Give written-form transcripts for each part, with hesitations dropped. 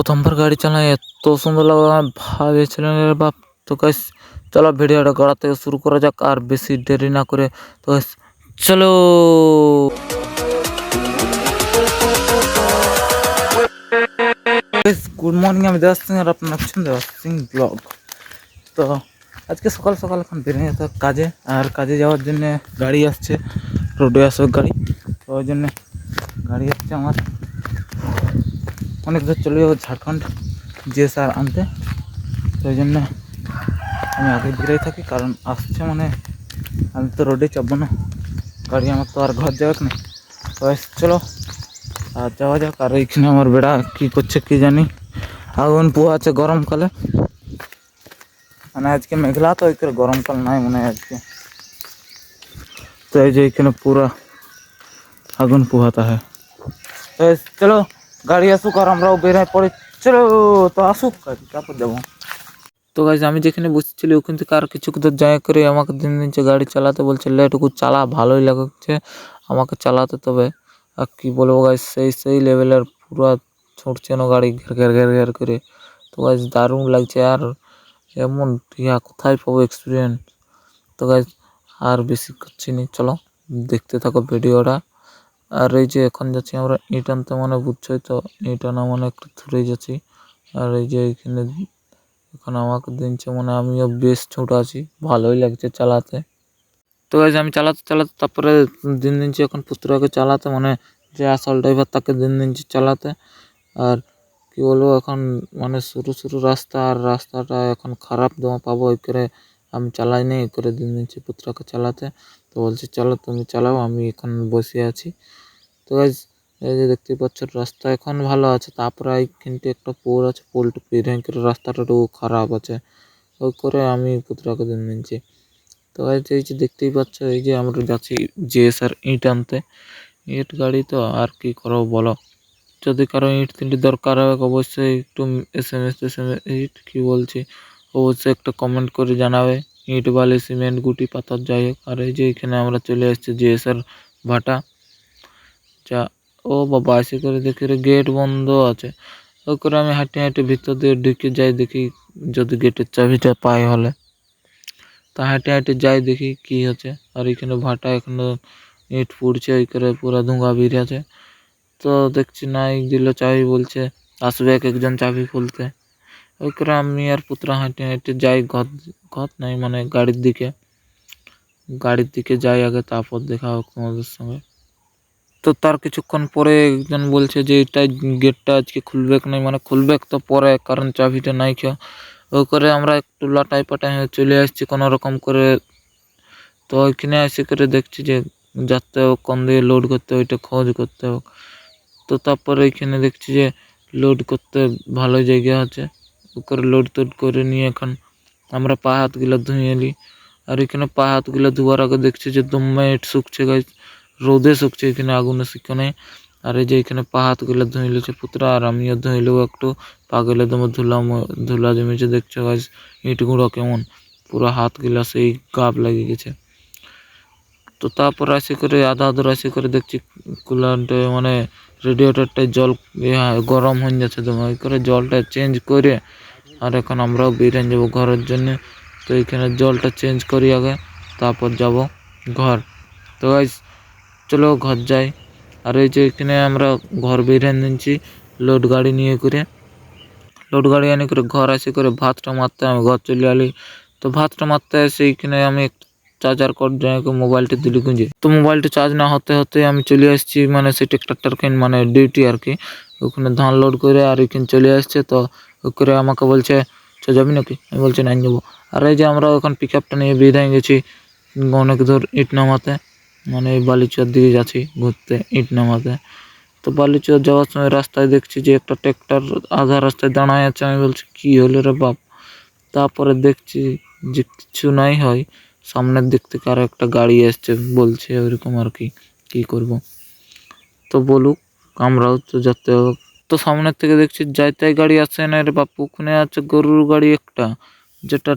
প্রথমবার গাড়ি চালাই এত সুন্দর লাগলো আমি ভাবেছিলাম রে বাপ। তো গাইস চলো ভিডিওটা গড়া থেকে শুরু করা যাক আর বেশি দেরি না করে। তো গাইস চলো। গুড মর্নিং, আমি দেওয়া সিং আর আপনার আছেন দেওয়া সিং ব্লগ। তো আজকে সকাল সকাল এখন বেরিয়ে যেতে হবে কাজে, আর কাজে যাওয়ার জন্য গাড়ি আসছে, রোডে আসবে গাড়ি। তো ওই জন্যে গাড়ি আসছে আমার, অনেক দূর চলে যাবো ঝাড়খণ্ড যে স্যার আনতে। তো ওই জন্য আমি আগে বেরিয়ে থাকি, কারণ আসছে মানে আমি তো রোডে চাপবো না, গাড়ি আমার তো আর ঘর যাবে না। তো চলো আর যাওয়া যাক। আর এইখানে আমার বেড়া কী করছে কি জানি, আগুন পোয়া আছে গরমকালে, মানে আজকে মেঘলা তো ওই করে গরমকাল নাই মনে হয় আজকে। তো এই যে এখানে পুরা আগুন পোহাতা হয়। তো চলো গাড়ি আসুক আর আমরাও বেরোয় পড়ে, চলো। তো আসুক গাড়ি, তারপর যাবো। তো গাইজ আমি যেখানে বসেছিলি ওখান থেকে আর কিছু দূর যায় করে আমাকে দিন দিনছে গাড়ি চালাতে বলছে, এটুকু চালা, ভালোই লাগছে আমাকে চালাতে। তবে আর কি বলবো গাইজ, সেই লেভেলের পুরো ছুটছে না গাড়ি ঘের ঘের ঘের ঘের করে। তো গাইজ দারুণ লাগছে, আর এমন কোথায় পাবো এক্সপিরিয়েন্স। তো গাইজ আর বেশি করছি নি, চলো দেখতে থাকো ভিডিওটা। আর এই যে এখন যাচ্ছি আমরা ইট আনতে, মানে বুঝছোই তো, ইট আনা মানে একটু দূরে যাচ্ছি। আর এই যে এইখানে এখন আমাকে দিনছে, মানে আমিও বেশ ছোট আছি, ভালোই লাগছে চালাতে। তো গাইজ আমি চালাতে চালাতে তারপরে দিন দিনছি এখন পুত্রকে চালাতে, মানে যে আসল ড্রাইভার তাকে দিন দিনছি চালাতে। আর কি বলবো, এখন মানে শুরু রাস্তা, আর রাস্তাটা এখন খারাপ দমা পাবো, ওই করে আমি চালাই নি, এই করে দিন দিনছি পুত্রকে চালাতে। তো বলছি চলো তুমি চালাও, আমি এখন বসে আছি। তো গাইজ এই যে দেখতে পাচ্ছ রাস্তা এখন ভালো আছে, তারপরে কিন্তু একটা পোল আছে, পোলটা পেরিয়ে করে রাস্তাটা একটু খারাপ আছে, ওই করে আমি পুত্রকে দিন দিনছি। তো গাইজ এই যে দেখতেই পাচ্ছ, এই যে আমরা যাচ্ছি যে স্যার ইট আনতে, ইট গাড়ি তো আর কি করবো বলো। যদি কারো ইট তিনটি দরকার হয় অবশ্যই একটু SMS ইট কি বলছি, অবশ্যই একটা কমেন্ট করে জানাবে। ইট বালি সিমেন্ট গুটি পাথর যাই হোক। আর এই যে এখানে আমরা চলে এসেছি JSR ভাটা। যা ও বাবা, এসে করে দেখি রে গেট বন্ধ আছে। ওই করে আমি হাঁটে হাঁটে ভিতর দিয়ে ঢুকে যাই, দেখি যদি গেটের চাবিটা পাই হলে। তা হাঁটে হাঁটে যাই দেখি কি হচ্ছে। আর এখানে ভাটা এখনো ইট পুড়ছে, ওই করে পুরা ধোঁয়া বেরিয়েছে। তো দেখছি নাই দিল চাবি, বলছে আসবে একজন চাবি খুলতে। ওই করে আমি আর পুত্রা হাঁটে হাঁটে যাই ঘর, ঘর নাই মানে গাড়ির দিকে যাই আগে, তারপর দেখা হোক তোমাদের সঙ্গে। তো তার কিছুক্ষণ পরে একজন বলছে যে এটা গেটটা আজকে খুলবে কি নাই, মানে খুলবে তো পরে, কারণ চাবিটা নাই কেউ। ওই করে আমরা একটু লাটাই পাটাই হয়ে চলে আসছি কোনো রকম করে। তো ওইখানে এসে করে দেখছি যে যাতে হোক কোন দিয়ে লোড করতে, ওইটা খোঁজ করতে হোক। তো তারপরে এখানে দেখছি যে লোড করতে ভালো জায়গা আছে, ওই করে লোড টোড করে নিয়ে এখন আমরা পা হাতগুলো ধুয়ে নিই। আর এখানে পা হাতগুলো ধোয়ার আগে দেখছি যে দমে ইট শুকছে গাইজ, রোদে শুকছে, এখানে আগুনে শুকনে। আর এই যে এখানে পা হাতগুলো ধুয়ে নিয়েছে পুত্রা, আর আমিও ধুইলেও একটু পা গেলে দমে ধুলা জমেছে। দেখছো গাইজ ইট গুঁড়ো কেমন, পুরো হাতগুলা সেই গাব লেগে গেছে। তো তারপর আসি করে আধা আধুর আসি করে দেখছি কুলারটা মানে রেডিয়েটরটায় জল গরম হয়ে যাচ্ছে, তো ওই করে জলটা চেঞ্জ করে আর এখন আমরাও বেরিয়ে যাবো ঘরের জন্য। তো এইখানে জলটা চেঞ্জ করি আগে, তারপর যাব ঘর। তো গাইস চলো ঘর যাই। আর এই যে এখানে আমরা ঘর বেরিয়ে নিচ্ছি লোড গাড়ি নিয়ে করে, লোড গাড়ি এনে করে ঘর আসি করে ভাতটা মারতে আমি ঘর চলে আলি। তো ভাতটা মারতে এসে এইখানে আমি চার্জার কর্ড যাই মোবাইলটা দিলি গুঁজে, তো মোবাইলটা চার্জ না হতে হতে আমি চলে আসছি মানে সেই ট্রাক্টর মানে ডিউটি আর কি, ওখানে ধান লোড করে আর এখানে চলে আসছে। তো ওই করে আমাকে বলছে চ যাবি নাকি, আমি বলছি না যাবো। আর এই যে আমরা ওখানে পিক আপটা নিয়ে বেঁধে গেছি অনেক দূর ইট নামাতে, মানে এই বালিচর দিকে যাচ্ছি ঘুরতে ইট নামাতে। তো বালিচর যাওয়ার সময় রাস্তায় দেখছি যে একটা ট্রাক্টর আধা রাস্তায় দাঁড়ায় আছে, আমি বলছি কি হলো রে বাপ। তারপরে দেখছি যে কিছু নাই হয়, সামনের দিক থেকে আরো একটা গাড়ি আসছে, বলছে ওইরকম আর কি, কি করব। তো বলুক, আমরাও তো যেতে হোক। তো সামনের থেকে দেখছি যাইতাই গাড়ি আসছে না রে বাপু, ওখানে আছে গরুর গাড়ি একটা, যেটা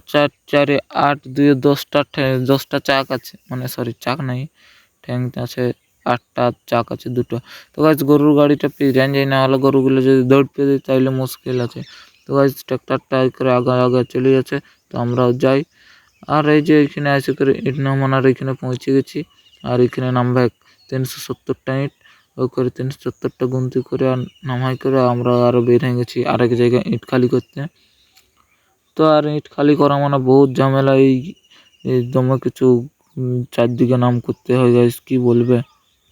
চারে 8 2 10টা চাক আছে, মানে সরি চাক নাই, ট্যাঙ্ক আছে 8টা চাক আছে 2টো। তো গাইস গরুর গাড়িটা পেরিয়ে যায়, না হলে গরুগুলো যদি দৌড় পেয়ে যায় তাহলে মুশকিল আছে। তো গাইস ট্রাক্টরটা করে আগে চলে যাচ্ছে, তো আমরাও যাই। আর এই যে এখানে এসে করে ইট নামানোর এখানে পৌঁছে গেছি। আর এখানে নামবে 370টা ইট, ওই করে 370টা গুনতি করে আর নামাই করে আমরা আরও বের হয়ে গেছি আরেক জায়গায় ইট খালি করতে। তো আর ইট খালি করা মানে বহুত ঝামেলা, এই দমে কিছু চারদিকে নাম করতে হয় গাইস, কি বলবে।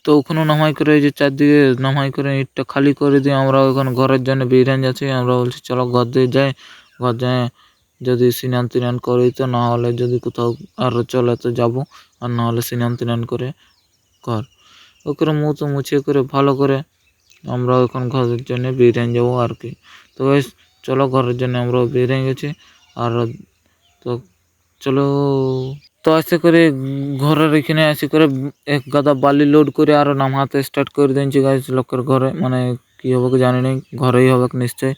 তো ওখানেও নামাই করে এই যে চারদিকে নামাই করে ইটটা খালি করে দিয়ে আমরা ওখানে ঘরের জন্য বেরিয়ে যাচ্ছি। আমরা বলছি চলো ঘর দিয়ে যাই, ঘর যায় যদি স্নান তিনান করি, তো না হলে যদি কোথাও আরও চলে তো যাবো, আর না হলে স্নান তিনান করে ঘর ওখানে মুখ তো মুছিয়ে করে ভালো করে আমরা এখন ঘরের জন্য বেরিয়ে যাবো আর কি। তো গাইস চলো ঘরের জন্য আমরা বেরিয়ে গেছি। আর তো চলো, তো আসে করে ঘরের এখানে আসে করে এক গাদা বালি লোড করে আরও নামাতে স্টার্ট করে দিয়েছি গাইস লোকের ঘরে, মানে কি হবে কি জানি না, ঘরেই হবে নিশ্চয়।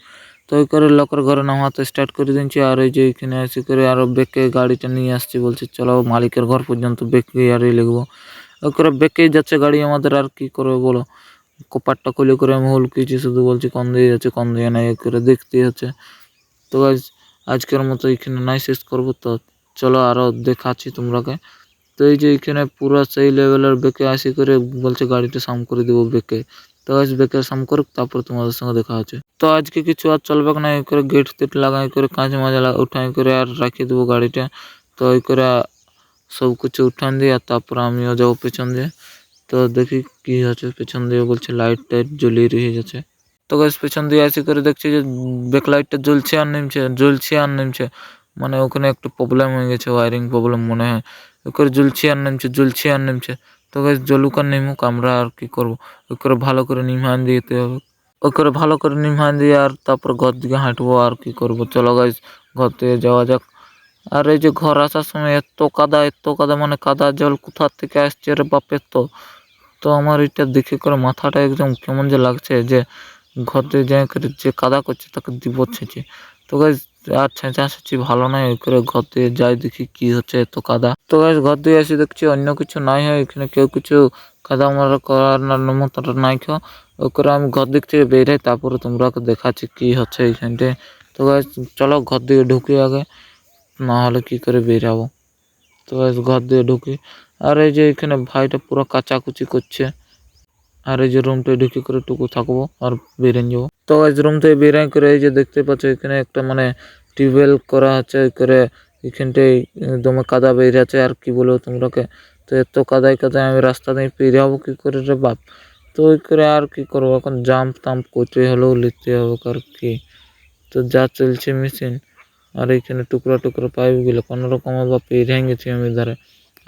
তো ওই করে লোকের ঘরে নামাতে স্টার্ট করে দিয়েছি। আর এই যে এখানে আসে করে আরও বেঁকে গাড়িটা নিয়ে আসছি, বলছি চলো মালিকের ঘর পর্যন্ত বেঁকে আরই লিখবো। ওই করে বেঁকেই যাচ্ছে গাড়ি আমাদের, আর কি করবে বলো। কপারটা খুলে করে আমি হুলকিছি, শুধু বলছি কোন দিয়ে যাচ্ছে কোন দিয়ে নাই, করে দেখতেই হচ্ছে। তো গাইস আজকের মতো এখানে নাই শেষ করবো, তো চলো আরও দেখাচ্ছি তোমরাকে। তো এই যে এখানে পুরো সেই লেভেলের বেঁকে আসি করে বলছে গাড়িটা সাম করে দেবো বেঁকে। তো গাইস বেঁকে সাম করুক, তারপর তোমাদের সঙ্গে দেখা হচ্ছে। তো আজকে কিছু আর চলবে না, এই করে গেট টেট লাগাই করে কাঁচ মাজা উঠাই করে আর রাখিয়ে দেবো গাড়িটা। তো ওই করে সব কিছু উঠান দিয়ে আর তারপর আমিও যাবো পেছন দিয়ে। তো দেখি কি হচ্ছে পেছন দিয়ে, বলছে লাইট টাইট জ্বলিয়ে রয়ে যাচ্ছে। তো গাইস পেছন দিয়ে আসি করে দেখছি যে ব্যাক লাইটটা জ্বলছে আর নিমছে, মানে ওখানে একটু প্রবলেম হয়ে গেছে, ওয়ারিং প্রবলেম মনে হয়। ওই করে জ্বলছে আর নিমছে। তো গাইস জ্বলুক আর নিমুক, আমরা আর কি করবো, ওই করে ভালো করে নিভান দিতে হবে। ওই করে ভালো করে নিভান দিয়ে আর তারপর ঘর দিকে হাঁটবো, আর কি করবো। চলো গাইস ঘর থেকে যাওয়া যাক। আর এই যে ঘর আসার সময় এত কাদা, মানে কাদা জল কোথা থেকে আসছে রে বাপের। তো আমার এটা দেখে করে মাথাটা একদম কেমন যে লাগছে, যে ঘরে যাই করে যে কাদা করছে তাকে দিব ছেঁচে। তো গাইস আর ছেঁচাছি ভালো নয়, ওই করে ঘর দিয়ে যাই দেখি কি হচ্ছে এত কাদা। তো গাইস ঘর দিয়ে এসে দেখছি অন্য কিছু নাই হয়, এখানে কেউ কিছু কাদা মারা করার মতোটা নাই খাও। ওই করে আমি ঘর দিক থেকে বেরাই, তারপরে তোমরা দেখাচ্ছি কি হচ্ছে এইখানটায়। তো গাইস চলো ঘর দিকে ঢুকি আগে, না হলে কি করে বেরাবো। তো গাইস ঘর দিয়ে ঢুকি। আর এই যে এখানে ভাইটা পুরো কাচাকুচি করছে। আর এই যে রুমটা ঢুকে করে টুকু থাকবো আর বেরিয়ে যাবো। তো গাইস রুম থেকে বেরিয়ে করে এই যে দেখতে পাচ্ছ এখানে একটা মানে টিউবওয়েল করা আছে, ওই করে এখানটায় দমে কাদা বেরিয়ে আছে, আর কি বলবো তোমরাকে। তো এত কাদায় আমি রাস্তা দিয়ে পেরিয়ে যাবো কি করে রে বাপ। তো ওই করে আর কি করবো, এখন জাম্প টাম্প করতে হলেও নিতে হবে আর কি। তো যা চলছে মেশিন, আর এইখানে টুকরা পাইপগুলো কোনো রকম বা পেরিয়ে গেছি আমি ধারে।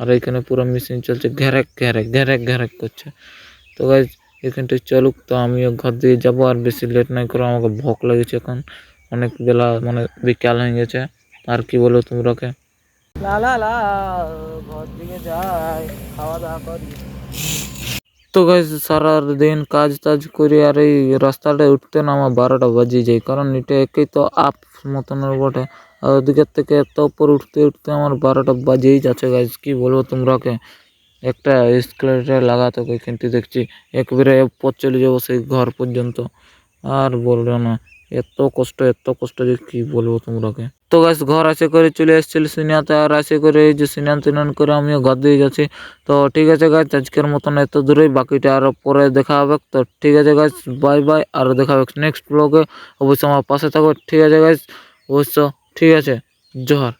আর এইখানে পুরো মেশিন চলছে ঘ্যারেক করছে। তো গাইজ এখানটায় চলুক, তো আমিও ঘর দিয়ে যাবো, আর বেশি লেট নাই করে, আমাকে ভোক লেগেছে এখন, অনেক বেলা মানে বিকাল হয়ে গেছে। আর কি বলো তোমরাকে। ঘর দিকে যাই, খাওয়া দাওয়া করি। তো গাইজ সারা দিন কাজ টাজ করে আর এই রাস্তাটায় উঠতে না আমার 12টা বাজে যায়, কারণ এটা একেই তো আপ মতনের বটে। আর ওদিকের থেকে এত উপর উঠতে আমার 12টা বাজেই যাচ্ছে গাইজ, কি বলবো তোমরাকে। একটা এসকেলেটর লাগাতো কিন্তু দেখছি একবারে পথ চলে যাবো সেই ঘর পর্যন্ত, আর বললো না। এত কষ্ট যে কি বলবো তোমরাকে। তো গাছ ঘর আসে করে চলে এসেছিল সিনিয়াতে, আর আসে করে এই যে সিনান করে আমিও ঘর দিয়ে যাচ্ছি। তো ঠিক আছে গাছ আজকের মতন এত দূরেই, বাকিটা আরও পরে দেখা হবে। তো ঠিক আছে গাছ, বাই, আর দেখা হবে নেক্সট ব্লগে। অবশ্যই আমার পাশে থাকো, ঠিক আছে গাছ, অবশ্য ঠিক আছে, জোহার।